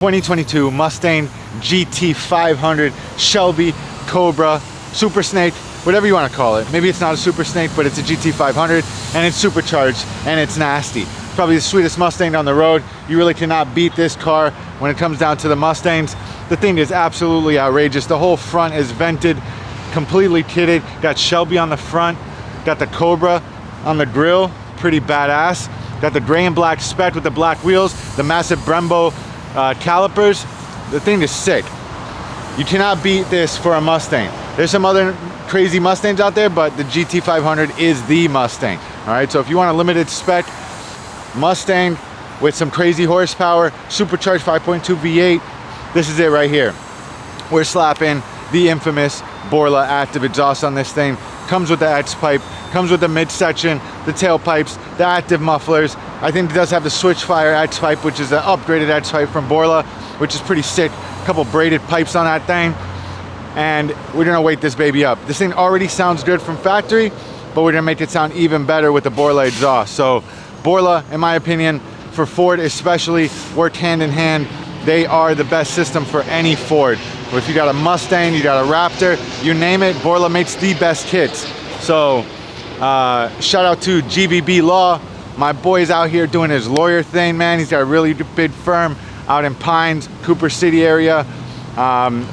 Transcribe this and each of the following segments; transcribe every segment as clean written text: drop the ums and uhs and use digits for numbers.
2022 Mustang GT500, Shelby, Cobra, Super Snake, whatever you want to call it. Maybe it's not a Super Snake, but it's a GT500 and it's supercharged and it's nasty. Probably the sweetest Mustang on the road. You really cannot beat this car when it comes down to the Mustangs. The thing is absolutely outrageous. The whole front is vented, completely kitted. Got Shelby on the front, got the Cobra on the grill, pretty badass. Got the gray and black spec with the black wheels, the massive Brembo calipers. The thing is sick. You cannot beat this for a Mustang. There's some other crazy Mustangs out there, but the GT500 is the Mustang. All right, so if you want a limited spec Mustang with some crazy horsepower, supercharged 5.2 V8, this is it right here. We're slapping the infamous Borla ATAK exhaust on this thing. Comes with the X-pipe, comes with the midsection, the tailpipes, the active mufflers. I think it does have the Switchfire X-pipe, which is an upgraded X-pipe from Borla, which is pretty sick. A couple braided pipes on that thing. And we're gonna weight this baby up. This thing already sounds good from factory, but we're gonna make it sound even better with the Borla exhaust. So Borla, in my opinion, for Ford especially, work hand in hand. They are the best system for any Ford. If you got a Mustang, you got a Raptor, you name it, Borla makes the best kits. So shout out to GBB Law. My boy's out here doing his lawyer thing, man. He's got a really big firm out in Pines, Cooper City area,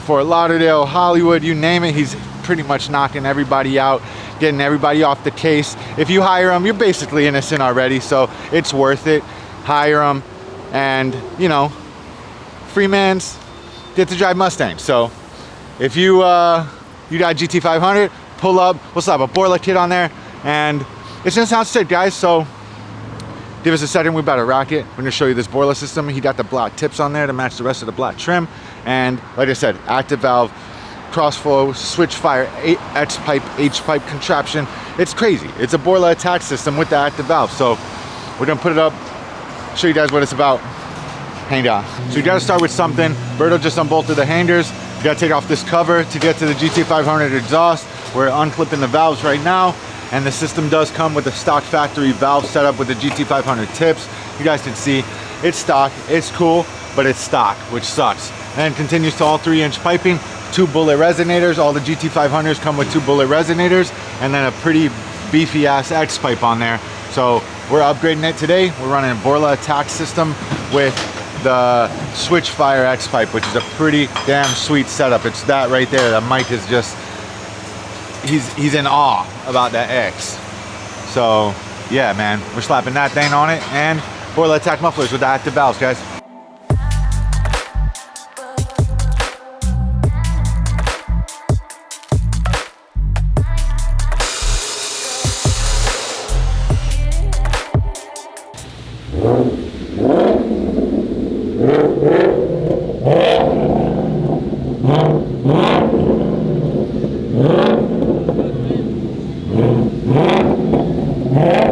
Fort Lauderdale, Hollywood, you name it. He's pretty much knocking everybody out, getting everybody off the case. If you hire him, you're basically innocent already, so it's worth it. Hire him, and you know, free man's get to drive Mustang. So if you got GT500, pull up, we'll slap a Borla kit on there, and it's gonna sound sick, guys. So give us a second, we about to rock it. We're gonna show you this Borla system. He got the black tips on there to match the rest of the black trim, and like I said, active valve, crossflow, Switchfire, X-pipe, H-pipe contraption. It's crazy. It's a Borla ATAK system with the active valve. So we're gonna put it up, show you guys what it's about. Hang on. So you gotta start with something. Berto just unbolted the hangers. You gotta take off this cover to get to the GT500 exhaust. We're unclipping the valves right now, and the system does come with a stock factory valve setup with the GT500 tips. You guys can see it's stock, it's cool, but it's stock, which sucks. And continues to all 3-inch piping, 2 bullet resonators. All the GT500s come with 2 bullet resonators, and then a pretty beefy ass X pipe on there. So we're upgrading it today. We're running a Borla ATAK system with the Switchfire X pipe, which is a pretty damn sweet setup. It's that right there. That Mike is just, he's in awe about that X. So yeah, man, we're slapping that thing on it, and Borla ATAK mufflers with the active valves, guys. Yeah.